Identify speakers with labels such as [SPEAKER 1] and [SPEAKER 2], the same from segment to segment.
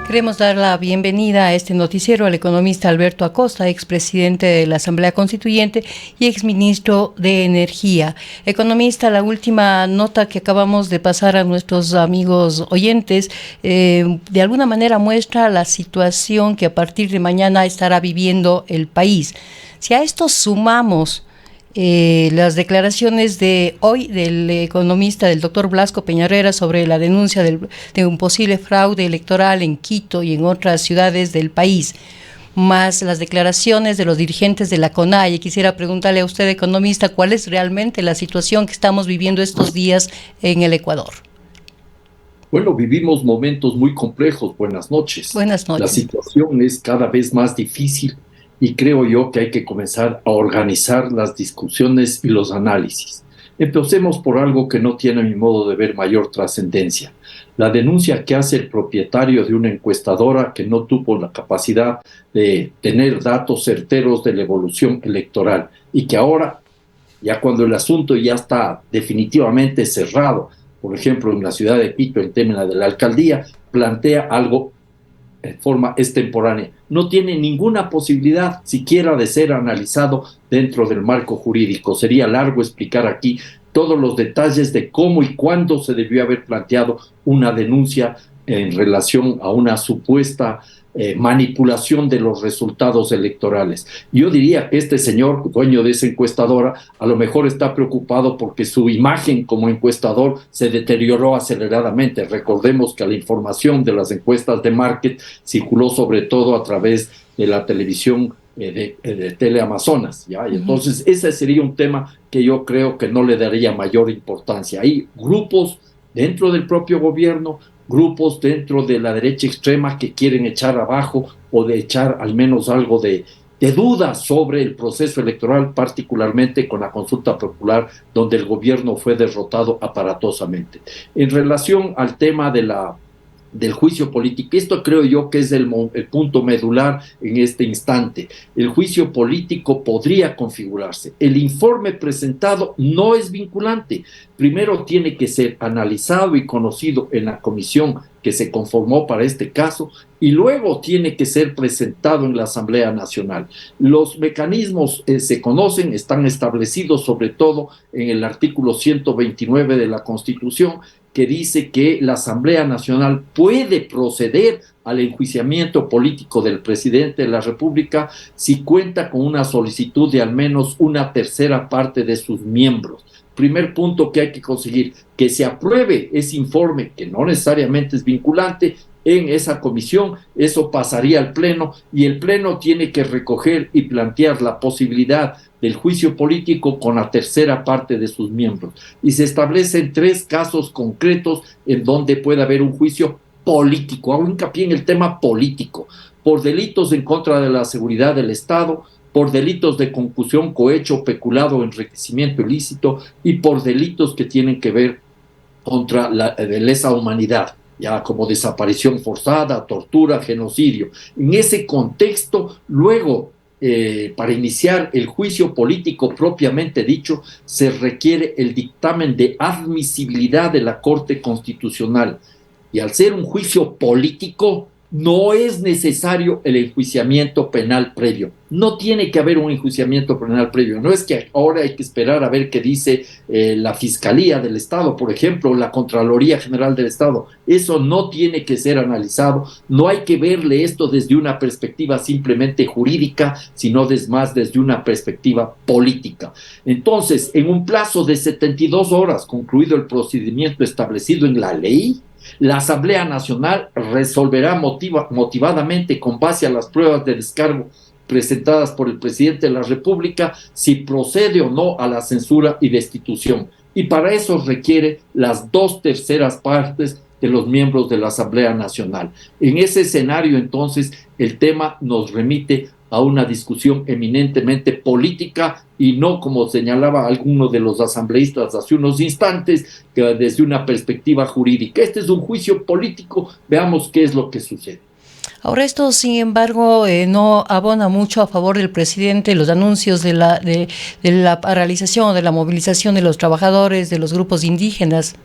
[SPEAKER 1] Queremos dar la bienvenida a este noticiero al economista Alberto Acosta, expresidente de la Asamblea Constituyente y exministro de Energía. Economista, la última nota que acabamos de pasar a nuestros amigos oyentes, de alguna manera muestra la situación que a partir de mañana estará viviendo el país. Si a esto sumamos las declaraciones de hoy del economista, del doctor Blasco Peñarera, sobre la denuncia de un posible fraude electoral en Quito y en otras ciudades del país, más las declaraciones de los dirigentes de la CONAIE, quisiera preguntarle a usted, economista, ¿cuál es realmente la situación que estamos viviendo estos días en el Ecuador?
[SPEAKER 2] Bueno, vivimos momentos muy complejos. Buenas noches.
[SPEAKER 1] Buenas noches.
[SPEAKER 2] La situación es cada vez más difícil y creo yo que hay que comenzar a organizar las discusiones y los análisis. Empecemos por algo que no tiene, a mi modo de ver, mayor trascendencia. La denuncia que hace el propietario de una encuestadora que no tuvo la capacidad de tener datos certeros de la evolución electoral y que ahora, ya cuando el asunto ya está definitivamente cerrado, por ejemplo, en la ciudad de Quito, el tema de la alcaldía, plantea algo en forma extemporánea. No tiene ninguna posibilidad siquiera de ser analizado dentro del marco jurídico. Sería largo explicar aquí todos los detalles de cómo y cuándo se debió haber planteado una denuncia en relación a una supuesta manipulación de los resultados electorales. Yo diría que este señor, dueño de esa encuestadora, a lo mejor está preocupado porque su imagen como encuestador se deterioró aceleradamente. Recordemos que la información de las encuestas de Market circuló sobre todo a través de la televisión de Teleamazonas, ¿ya? Y entonces ese sería un tema que yo creo que no le daría mayor importancia. Hay grupos dentro del propio gobierno, grupos dentro de la derecha extrema que quieren echar abajo o de echar al menos algo de dudas sobre el proceso electoral, particularmente con la consulta popular, donde el gobierno fue derrotado aparatosamente. En relación al tema del juicio político, esto creo yo que es el punto medular en este instante. El juicio político podría configurarse. El informe presentado no es vinculante. Primero tiene que ser analizado y conocido en la comisión que se conformó para este caso y luego tiene que ser presentado en la Asamblea Nacional. Los mecanismos se conocen, están establecidos sobre todo en el artículo 129 de la Constitución, que dice que la Asamblea Nacional puede proceder al enjuiciamiento político del presidente de la República si cuenta con una solicitud de al menos una tercera parte de sus miembros. Primer punto que hay que conseguir, que se apruebe ese informe, que no necesariamente es vinculante, en esa comisión. Eso pasaría al Pleno y el Pleno tiene que recoger y plantear la posibilidad del juicio político con la tercera parte de sus miembros. Y se establecen 3 casos concretos en donde puede haber un juicio político. Hago hincapié en el tema político, por delitos en contra de la seguridad del Estado, por delitos de concusión, cohecho, peculado, enriquecimiento ilícito y por delitos que tienen que ver contra la lesa humanidad, ya como desaparición forzada, tortura, genocidio. En ese contexto, luego, para iniciar el juicio político propiamente dicho, se requiere el dictamen de admisibilidad de la Corte Constitucional. Y al ser un juicio político, no es necesario el enjuiciamiento penal previo. No tiene que haber un enjuiciamiento penal previo. No es que ahora hay que esperar a ver qué dice la Fiscalía del Estado, por ejemplo, la Contraloría General del Estado. Eso no tiene que ser analizado. No hay que verle esto desde una perspectiva simplemente jurídica, sino más desde una perspectiva política. Entonces, en un plazo de 72 horas, concluido el procedimiento establecido en la ley, la Asamblea Nacional resolverá motivadamente, con base a las pruebas de descargo presentadas por el presidente de la República, si procede o no a la censura y destitución. Y para eso requiere las 2/3 partes de los miembros de la Asamblea Nacional. En ese escenario, entonces, el tema nos remite a una discusión eminentemente política y no, como señalaba alguno de los asambleístas hace unos instantes, que desde una perspectiva jurídica. Este es un juicio político, veamos qué es lo que sucede.
[SPEAKER 1] Ahora esto, sin embargo, no abona mucho a favor del presidente los anuncios de la paralización, de la movilización de los trabajadores, de los grupos indígenas.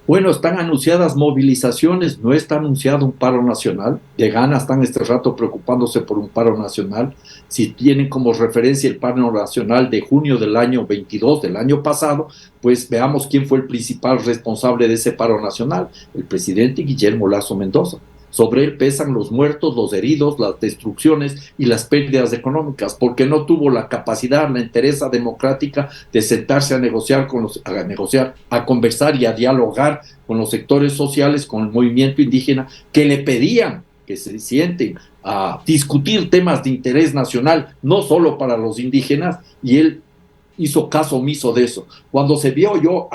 [SPEAKER 2] Bueno, están anunciadas movilizaciones, no está anunciado un paro nacional. De Ghana están este rato preocupándose por un paro nacional. Si tienen como referencia el paro nacional de junio del año 22, del año pasado, pues veamos quién fue el principal responsable de ese paro nacional, el presidente Guillermo Lasso Mendoza. Sobre él pesan los muertos, los heridos, las destrucciones y las pérdidas económicas, porque no tuvo la capacidad, la entereza democrática de sentarse a negociar, a conversar y a dialogar con los sectores sociales, con el movimiento indígena, que le pedían que se sienten a discutir temas de interés nacional, no solo para los indígenas, y él hizo caso omiso de eso. Cuando se vio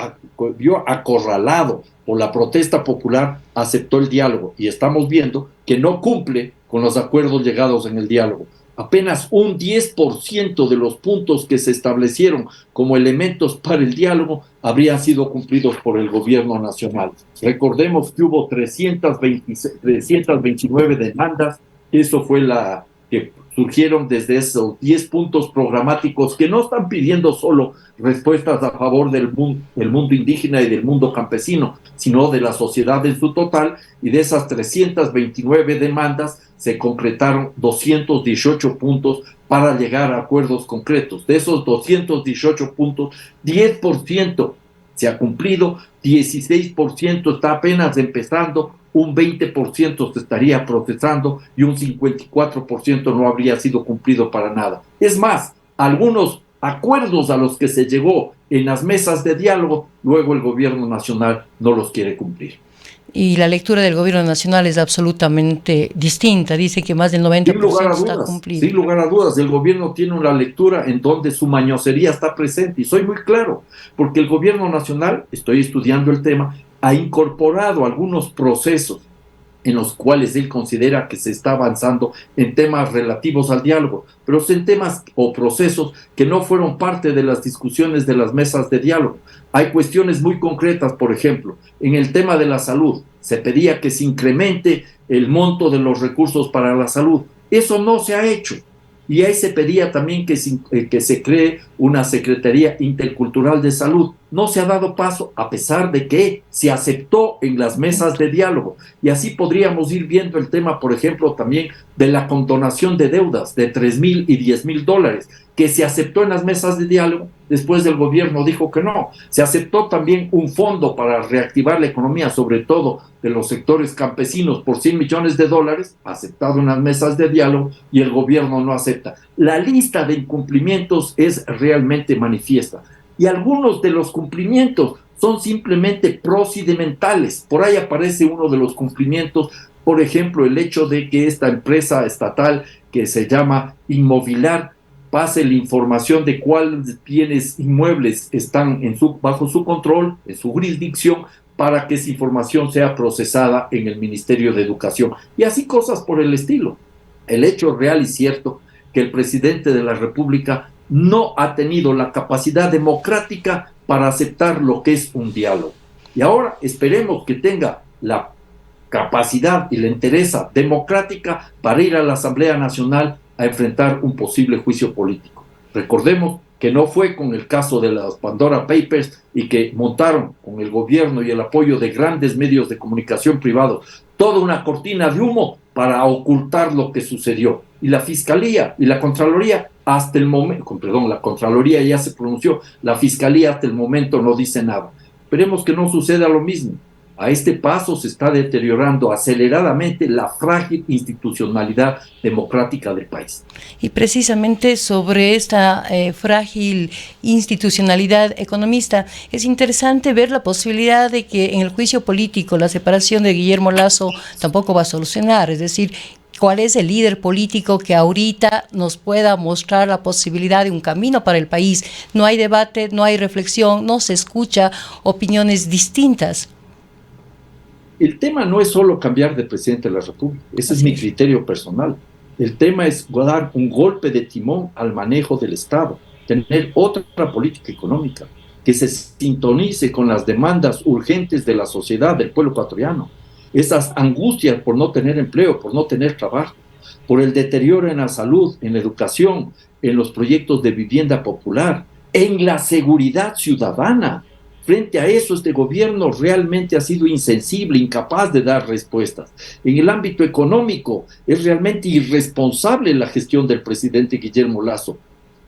[SPEAKER 2] acorralado por la protesta popular, aceptó el diálogo y estamos viendo que no cumple con los acuerdos llegados en el diálogo. Apenas un 10% de los puntos que se establecieron como elementos para el diálogo habrían sido cumplidos por el gobierno nacional. Recordemos que hubo 329 demandas, eso fue la que surgieron desde esos 10 puntos programáticos que no están pidiendo solo respuestas a favor del mundo indígena y del mundo campesino, sino de la sociedad en su total, y de esas 329 demandas se concretaron 218 puntos para llegar a acuerdos concretos. De esos 218 puntos, 10% se ha cumplido, 16% está apenas empezando, un 20% se estaría procesando y un 54% no habría sido cumplido para nada. Es más, algunos acuerdos a los que se llegó en las mesas de diálogo, luego el gobierno nacional no los quiere cumplir.
[SPEAKER 1] Y la lectura del gobierno nacional es absolutamente distinta. Dice que más del 90% está cumplido.
[SPEAKER 2] Sin lugar a dudas, el gobierno tiene una lectura en donde su mañosería está presente. Y soy muy claro, porque el gobierno nacional, estoy estudiando el tema, ha incorporado algunos procesos en los cuales él considera que se está avanzando en temas relativos al diálogo, pero son temas o procesos que no fueron parte de las discusiones de las mesas de diálogo. Hay cuestiones muy concretas, por ejemplo, en el tema de la salud, se pedía que se incremente el monto de los recursos para la salud. Eso no se ha hecho. Y ahí se pedía también que se cree una Secretaría Intercultural de Salud. No se ha dado paso, a pesar de que se aceptó en las mesas de diálogo. Y así podríamos ir viendo el tema, por ejemplo, también de la condonación de deudas de $3,000 y $10,000, que se aceptó en las mesas de diálogo, después del gobierno dijo que no. Se aceptó también un fondo para reactivar la economía, sobre todo de los sectores campesinos, por $100 millones, aceptado en las mesas de diálogo, y el gobierno no acepta. La lista de incumplimientos es realmente manifiesta. Y algunos de los cumplimientos son simplemente procedimentales. Por ahí aparece uno de los cumplimientos, por ejemplo, el hecho de que esta empresa estatal que se llama Inmovilar pase la información de cuáles bienes inmuebles están bajo su control, en su jurisdicción, para que esa información sea procesada en el Ministerio de Educación. Y así cosas por el estilo. El hecho real y cierto que el presidente de la República no ha tenido la capacidad democrática para aceptar lo que es un diálogo. Y ahora esperemos que tenga la capacidad y la entereza democrática para ir a la Asamblea Nacional a enfrentar un posible juicio político. Recordemos que no fue con el caso de las Pandora Papers y que montaron con el gobierno y el apoyo de grandes medios de comunicación privados toda una cortina de humo para ocultar lo que sucedió. Y la Fiscalía y la Contraloría hasta el momento, la Contraloría ya se pronunció, la Fiscalía hasta el momento no dice nada. Esperemos que no suceda lo mismo. A este paso se está deteriorando aceleradamente la frágil institucionalidad democrática del país.
[SPEAKER 1] Y precisamente sobre esta frágil institucionalidad, economista, es interesante ver la posibilidad de que en el juicio político la separación de Guillermo Lasso tampoco va a solucionar, es decir, ¿cuál es el líder político que ahorita nos pueda mostrar la posibilidad de un camino para el país? No hay debate, no hay reflexión, no se escucha opiniones distintas.
[SPEAKER 2] El tema no es solo cambiar de presidente de la República, ese es mi criterio personal. El tema es dar un golpe de timón al manejo del Estado, tener otra política económica que se sintonice con las demandas urgentes de la sociedad, del pueblo ecuatoriano. Esas angustias por no tener empleo, por no tener trabajo, por el deterioro en la salud, en la educación, en los proyectos de vivienda popular, en la seguridad ciudadana. Frente a eso, este gobierno realmente ha sido insensible, incapaz de dar respuestas. En el ámbito económico, es realmente irresponsable la gestión del presidente Guillermo Lasso,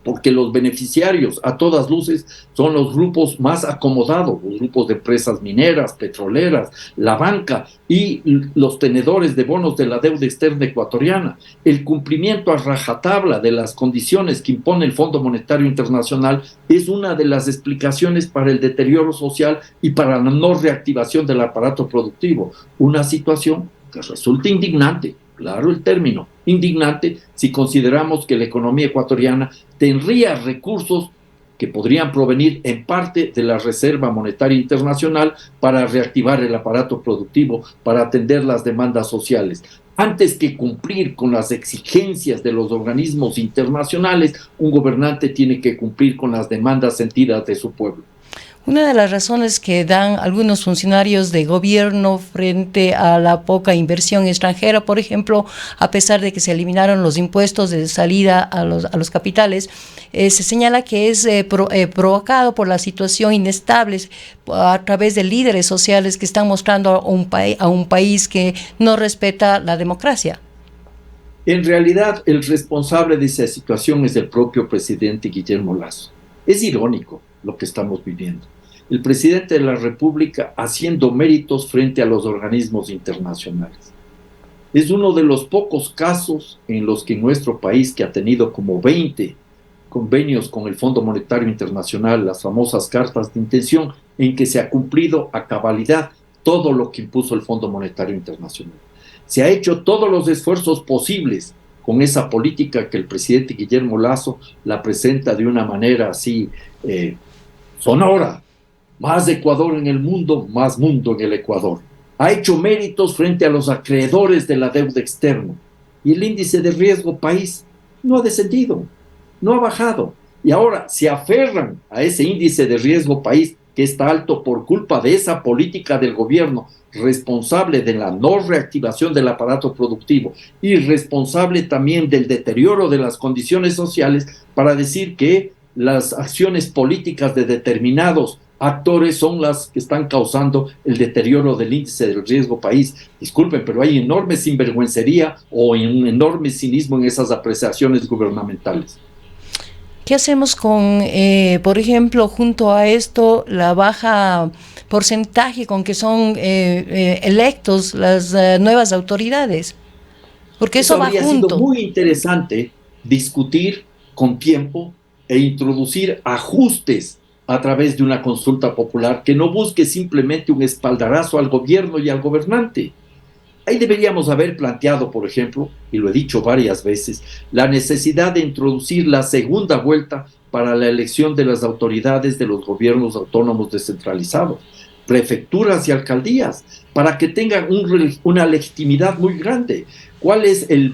[SPEAKER 2] porque los beneficiarios, a todas luces, son los grupos más acomodados, los grupos de empresas mineras, petroleras, la banca y los tenedores de bonos de la deuda externa ecuatoriana. El cumplimiento a rajatabla de las condiciones que impone el Fondo Monetario Internacional es una de las explicaciones para el deterioro social y para la no reactivación del aparato productivo. Una situación que resulta indignante, claro el término, indignante, si consideramos que la economía ecuatoriana tendría recursos que podrían provenir en parte de la Reserva Monetaria Internacional para reactivar el aparato productivo, para atender las demandas sociales. Antes que cumplir con las exigencias de los organismos internacionales, un gobernante tiene que cumplir con las demandas sentidas de su pueblo.
[SPEAKER 1] Una de las razones que dan algunos funcionarios de gobierno frente a la poca inversión extranjera, por ejemplo, a pesar de que se eliminaron los impuestos de salida a los capitales, se señala que es provocado por la situación inestable a través de líderes sociales que están mostrando a un país que no respeta la democracia.
[SPEAKER 2] En realidad, el responsable de esa situación es el propio presidente Guillermo Lasso. Es irónico lo que estamos viviendo. El presidente de la República haciendo méritos frente a los organismos internacionales. Es uno de los pocos casos en los que en nuestro país, que ha tenido como 20 convenios con el Fondo Monetario Internacional, las famosas cartas de intención, en que se ha cumplido a cabalidad todo lo que impuso el Fondo Monetario Internacional. Se ha hecho todos los esfuerzos posibles con esa política que el presidente Guillermo Lasso la presenta de una manera así sonora. Más Ecuador en el mundo, más mundo en el Ecuador. Ha hecho méritos frente a los acreedores de la deuda externa. Y el índice de riesgo país no ha descendido, no ha bajado. Y ahora se aferran a ese índice de riesgo país que está alto por culpa de esa política del gobierno responsable de la no reactivación del aparato productivo y responsable también del deterioro de las condiciones sociales, para decir que las acciones políticas de determinados actores son las que están causando el deterioro del índice del riesgo país. Disculpen, pero hay enorme sinvergüencería o un enorme cinismo en esas apreciaciones gubernamentales.
[SPEAKER 1] ¿Qué hacemos con, por ejemplo, junto a esto, la baja porcentaje con que son electos las nuevas autoridades? Porque eso va junto.
[SPEAKER 2] Habría sido muy interesante discutir con tiempo e introducir ajustes a través de una consulta popular que no busque simplemente un espaldarazo al gobierno y al gobernante. Ahí deberíamos haber planteado, por ejemplo, y lo he dicho varias veces, la necesidad de introducir la segunda vuelta para la elección de las autoridades de los gobiernos autónomos descentralizados, prefecturas y alcaldías, para que tengan una legitimidad muy grande. ¿Cuál es el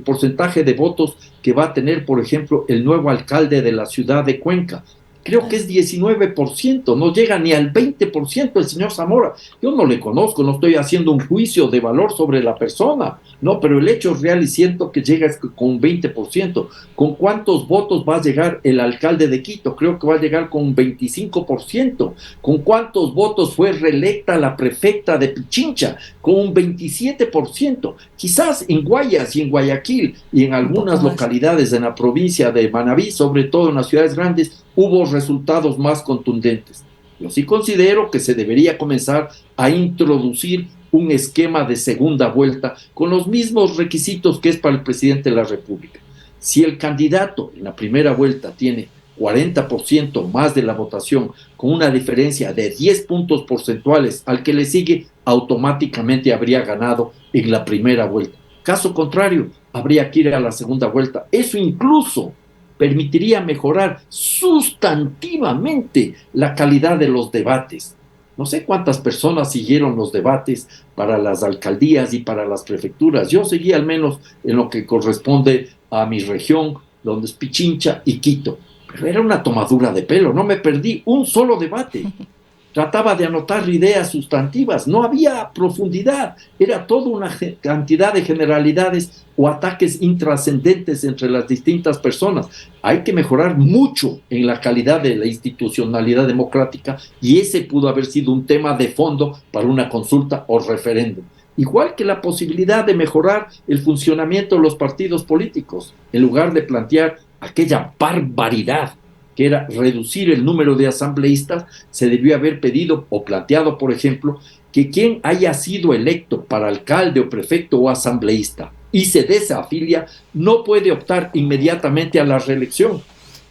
[SPEAKER 2] porcentaje de votos que va a tener, por ejemplo, el nuevo alcalde de la ciudad de Cuenca? Creo que es 19%, no llega ni al 20% el señor Zamora. Yo no le conozco, no estoy haciendo un juicio de valor sobre la persona, no, pero el hecho es real y siento que llega con 20%. ¿Con cuántos votos va a llegar el alcalde de Quito? Creo que va a llegar con 25%. ¿Con cuántos votos fue reelecta la prefecta de Pichincha? Con un 27%. Quizás en Guayas y en Guayaquil y en algunas localidades en la provincia de Manabí, sobre todo en las ciudades grandes, hubo resultados más contundentes. Yo sí considero que se debería comenzar a introducir un esquema de segunda vuelta con los mismos requisitos que es para el presidente de la República. Si el candidato en la primera vuelta tiene 40% más de la votación, con una diferencia de 10 puntos porcentuales al que le sigue, automáticamente habría ganado en la primera vuelta. Caso contrario, habría que ir a la segunda vuelta. Eso incluso permitiría mejorar sustantivamente la calidad de los debates. No sé cuántas personas siguieron los debates para las alcaldías y para las prefecturas. Yo seguí al menos en lo que corresponde a mi región, donde es Pichincha y Quito. Pero era una tomadura de pelo, no me perdí un solo debate. trataba de anotar ideas sustantivas, no había profundidad, era toda una cantidad de generalidades o ataques intrascendentes entre las distintas personas. Hay que mejorar mucho en la calidad de la institucionalidad democrática y ese pudo haber sido un tema de fondo para una consulta o referéndum. Igual que la posibilidad de mejorar el funcionamiento de los partidos políticos, en lugar de plantear aquella barbaridad que era reducir el número de asambleístas, se debió haber pedido o planteado, por ejemplo, que quien haya sido electo para alcalde o prefecto o asambleísta y se desafilia, no puede optar inmediatamente a la reelección.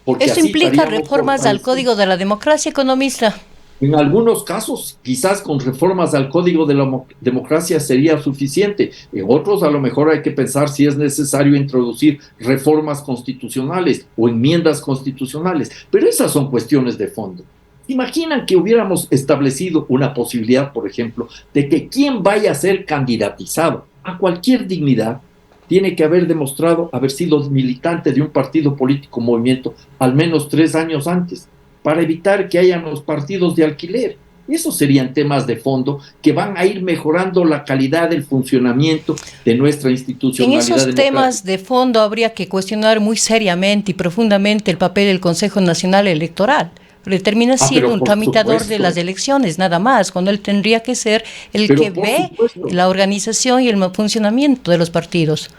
[SPEAKER 2] Porque
[SPEAKER 1] Esto
[SPEAKER 2] así
[SPEAKER 1] implica reformas al Código de la Democracia, economista.
[SPEAKER 2] En algunos casos, quizás con reformas al Código de la Democracia sería suficiente. En otros, a lo mejor hay que pensar si es necesario introducir reformas constitucionales o enmiendas constitucionales. Pero esas son cuestiones de fondo. Imaginan que hubiéramos establecido una posibilidad, por ejemplo, de que quien vaya a ser candidatizado a cualquier dignidad tiene que haber demostrado haber sido militante de un partido político o movimiento al menos 3 años antes, para evitar que hayan los partidos de alquiler. Esos serían temas de fondo que van a ir mejorando la calidad del funcionamiento de nuestra institucionalidad.
[SPEAKER 1] En esos temas de fondo habría que cuestionar muy seriamente y profundamente el papel del Consejo Nacional Electoral. Le termina siendo un tramitador de las elecciones, nada más, cuando él tendría que ser el que ve la organización y el funcionamiento de los partidos.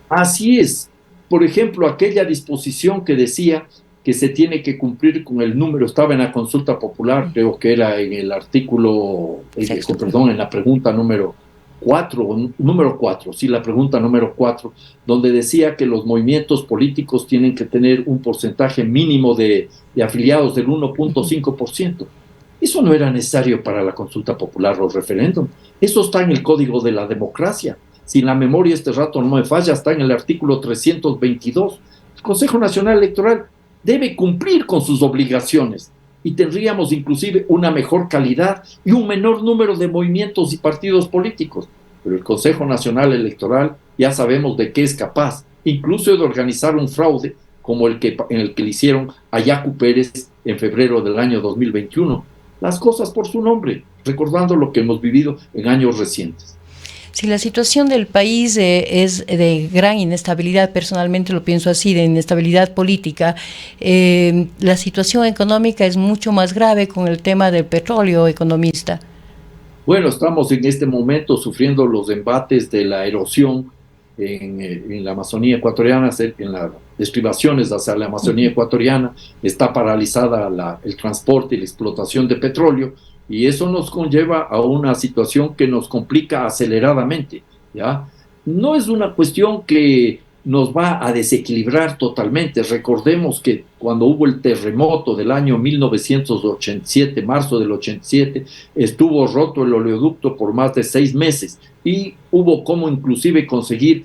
[SPEAKER 2] Así es. Por ejemplo, aquella disposición que decía que se tiene que cumplir con el número, estaba en la consulta popular, creo que era en el artículo, en la pregunta número 4, sí, la pregunta número 4, donde decía que los movimientos políticos tienen que tener un porcentaje mínimo de afiliados del 1.5%. Eso no era necesario para la consulta popular o referéndum. Eso está en el Código de la Democracia. Si la memoria este rato no me falla, está en el artículo 322. El Consejo Nacional Electoral debe cumplir con sus obligaciones y tendríamos inclusive una mejor calidad y un menor número de movimientos y partidos políticos. Pero el Consejo Nacional Electoral ya sabemos de qué es capaz, incluso de organizar un fraude como en el que le hicieron a Yacu Pérez en febrero del año 2021. Las cosas por su nombre, recordando lo que hemos vivido en años recientes.
[SPEAKER 1] Si la situación del país es de gran inestabilidad, personalmente lo pienso así, de inestabilidad política, la situación económica es mucho más grave con el tema del petróleo, economista.
[SPEAKER 2] Bueno, estamos en este momento sufriendo los embates de la erosión en la Amazonía ecuatoriana, en las estribaciones hacia la Amazonía ecuatoriana, está paralizada el transporte y la explotación de petróleo, y eso nos conlleva a una situación que nos complica aceleradamente, ¿ya? No es una cuestión que nos va a desequilibrar totalmente. Recordemos que cuando hubo el terremoto del año 1987, marzo del 87, estuvo roto el oleoducto por más de 6 meses y hubo como inclusive conseguir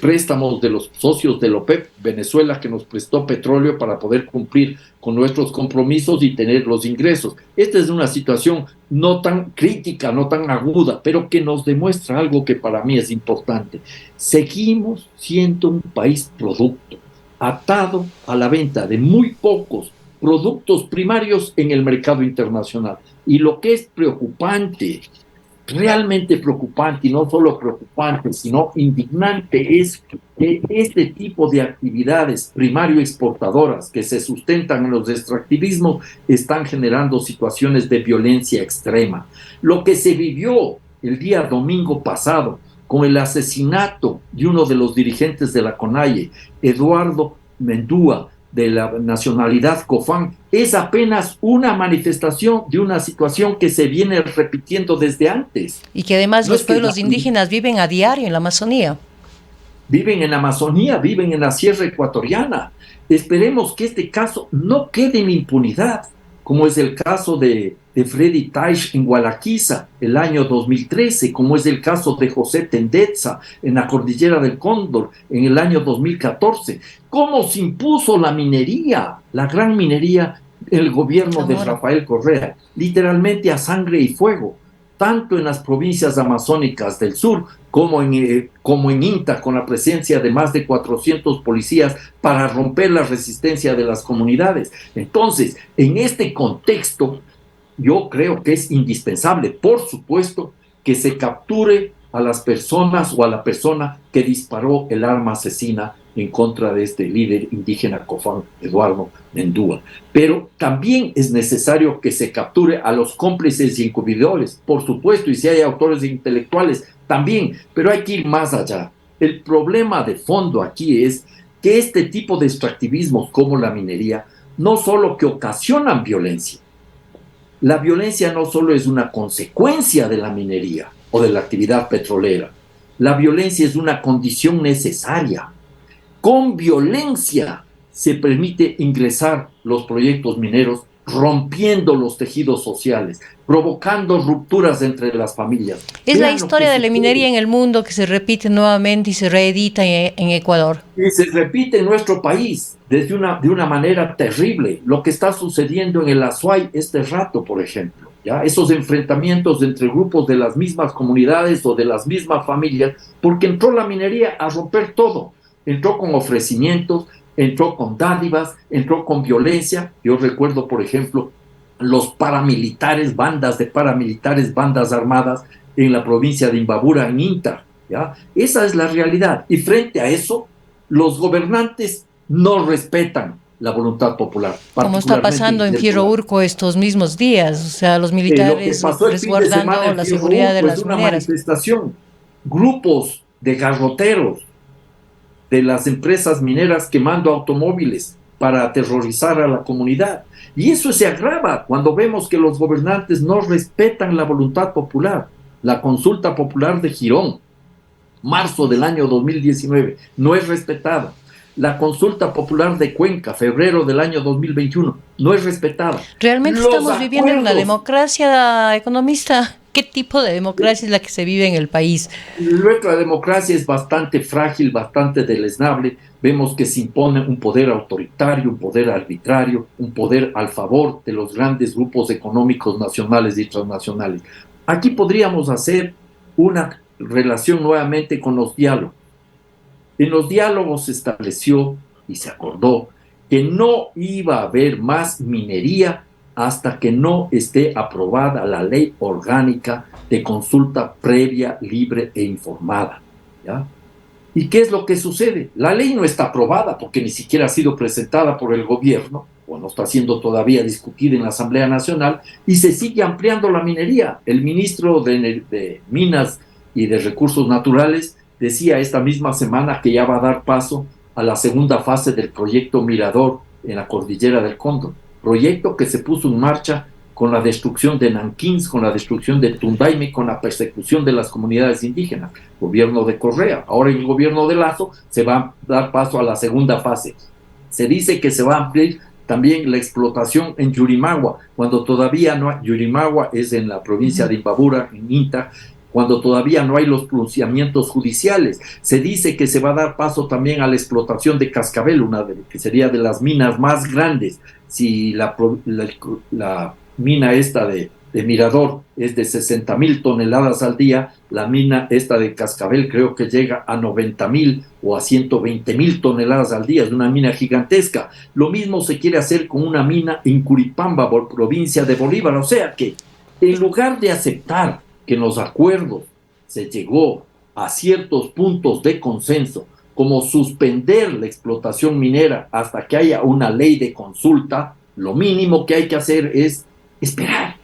[SPEAKER 2] préstamos de los socios de la OPEP, Venezuela, que nos prestó petróleo para poder cumplir con nuestros compromisos y tener los ingresos. Esta es una situación no tan crítica, no tan aguda, pero que nos demuestra algo que para mí es importante. Seguimos siendo un país producto, atado a la venta de muy pocos productos primarios en el mercado internacional. Y lo que es preocupante, realmente preocupante, y no solo preocupante, sino indignante, es que este tipo de actividades primario exportadoras que se sustentan en los extractivismos están generando situaciones de violencia extrema. Lo que se vivió el día domingo pasado con el asesinato de uno de los dirigentes de la CONAIE, Eduardo Mendúa, de la nacionalidad Cofán, es apenas una manifestación de una situación que se viene repitiendo desde antes.
[SPEAKER 1] Y que además los pueblos indígenas viven a diario en la Amazonía.
[SPEAKER 2] Viven en la Amazonía, viven en la Sierra Ecuatoriana. Esperemos que este caso no quede en impunidad, como es el caso de Freddy Taish en Gualaquiza el año 2013, como es el caso de José Tendetza en la Cordillera del Cóndor en el año 2014. ¿Cómo se impuso la minería, la gran minería, el gobierno de Rafael Correa? Literalmente a sangre y fuego. tanto en las provincias amazónicas del sur como en INTA, con la presencia de más de 400 policías para romper la resistencia de las comunidades. Entonces, en este contexto, yo creo que es indispensable, por supuesto, que se capture a las personas o a la persona que disparó el arma asesina en contra de este líder indígena Cofán Eduardo Mendúa. Pero también es necesario que se capture a los cómplices y encubridores, por supuesto, y si hay autores intelectuales también, pero hay que ir más allá. El problema de fondo aquí es que este tipo de extractivismos como la minería no solo que ocasionan violencia, la violencia no solo es una consecuencia de la minería o de la actividad petrolera, la violencia es una condición necesaria. Con violencia se permite ingresar los proyectos mineros, rompiendo los tejidos sociales, provocando rupturas entre las familias.
[SPEAKER 1] Es la historia de la minería en el mundo que se repite nuevamente y se reedita en Ecuador.
[SPEAKER 2] Y se repite en nuestro país de una manera terrible. Lo que está sucediendo en el Azuay este rato, por ejemplo, ¿ya? Esos enfrentamientos entre grupos de las mismas comunidades o de las mismas familias, porque entró la minería a romper todo. Entró con ofrecimientos, entró con dádivas, entró con violencia. Yo recuerdo, por ejemplo, los paramilitares, bandas armadas en la provincia de Imbabura, en INTA, ¿ya? Esa es la realidad. Y frente a eso, los gobernantes no respetan la voluntad popular.
[SPEAKER 1] Como está pasando en Fierro Urco estos mismos días, o sea, los militares resguardando la seguridad de las mineras.
[SPEAKER 2] Manifestación, grupos de garroteros de las empresas mineras quemando automóviles para aterrorizar a la comunidad. Y eso se agrava cuando vemos que los gobernantes no respetan la voluntad popular. La consulta popular de Girón, marzo del año 2019, no es respetada. La consulta popular de Cuenca, febrero del año 2021, no es respetada.
[SPEAKER 1] ¿Realmente estamos viviendo en una democracia, economista? ¿Qué tipo de democracia es la que se vive en el país?
[SPEAKER 2] Nuestra democracia es bastante frágil, bastante deleznable. Vemos que se impone un poder autoritario, un poder arbitrario, un poder al favor de los grandes grupos económicos nacionales y transnacionales. Aquí podríamos hacer una relación nuevamente con los diálogos. En los diálogos se estableció y se acordó que no iba a haber más minería hasta que no esté aprobada la ley orgánica de consulta previa, libre e informada, ¿ya? ¿Y qué es lo que sucede? La ley no está aprobada porque ni siquiera ha sido presentada por el gobierno, o no está siendo todavía discutida en la Asamblea Nacional, y se sigue ampliando la minería. El ministro de Minas y de Recursos Naturales decía esta misma semana que ya va a dar paso a la segunda fase del proyecto Mirador en la cordillera del Cóndor, proyecto que se puso en marcha con la destrucción de Nanquins, con la destrucción de Tundaime, con la persecución de las comunidades indígenas. Gobierno de Correa, ahora en el gobierno de Lazo se va a dar paso a la segunda fase. Se dice que se va a ampliar también la explotación en Yurimagua, cuando todavía no hay. Yurimagua es en la provincia de Imbabura, en INTA, cuando todavía no hay los pronunciamientos judiciales. Se dice que se va a dar paso también a la explotación de Cascabel, que sería de las minas más grandes. Si la mina esta de Mirador es de 60,000 toneladas al día, la mina esta de Cascabel creo que llega a 90,000 o a 120,000 toneladas al día, es una mina gigantesca. Lo mismo se quiere hacer con una mina en Curipamba, provincia de Bolívar. O sea que en lugar de aceptar que en los acuerdos se llegó a ciertos puntos de consenso, como suspender la explotación minera hasta que haya una ley de consulta, lo mínimo que hay que hacer es esperar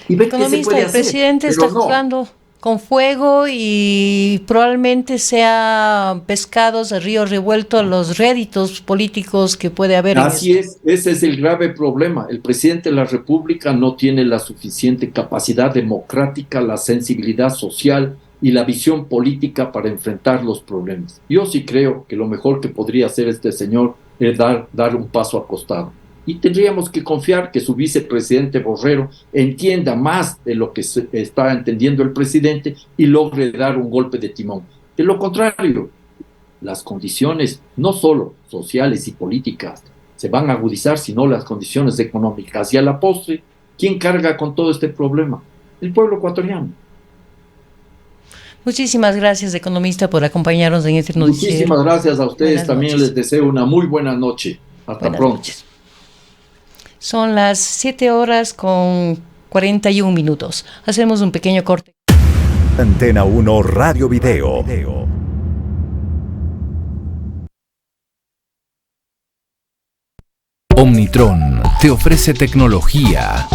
[SPEAKER 2] y ver qué se puede hacer.
[SPEAKER 1] El presidente está jugando con fuego y probablemente sea pescados a río revuelto los réditos políticos que puede haber.
[SPEAKER 2] Así es, ese es el grave problema. El presidente de la República no tiene la suficiente capacidad democrática, la sensibilidad social y la visión política para enfrentar los problemas. Yo sí creo que lo mejor que podría hacer este señor es dar un paso al costado. Y tendríamos que confiar que su vicepresidente Borrero entienda más de lo que está entendiendo el presidente y logre dar un golpe de timón. De lo contrario, las condiciones no solo sociales y políticas se van a agudizar, sino las condiciones económicas. Y a la postre, ¿quién carga con todo este problema? el pueblo ecuatoriano.
[SPEAKER 1] Muchísimas gracias, economista, por acompañarnos en este noticiero.
[SPEAKER 2] Muchísimas gracias a ustedes.
[SPEAKER 1] Buenas
[SPEAKER 2] También
[SPEAKER 1] noches.
[SPEAKER 2] les deseo una muy buena noche. Hasta
[SPEAKER 1] Buenas
[SPEAKER 2] pronto.
[SPEAKER 1] noches. Son las 7:41. Hacemos un pequeño corte.
[SPEAKER 3] Antena 1 Radio Video.
[SPEAKER 4] Omnitron te ofrece tecnología.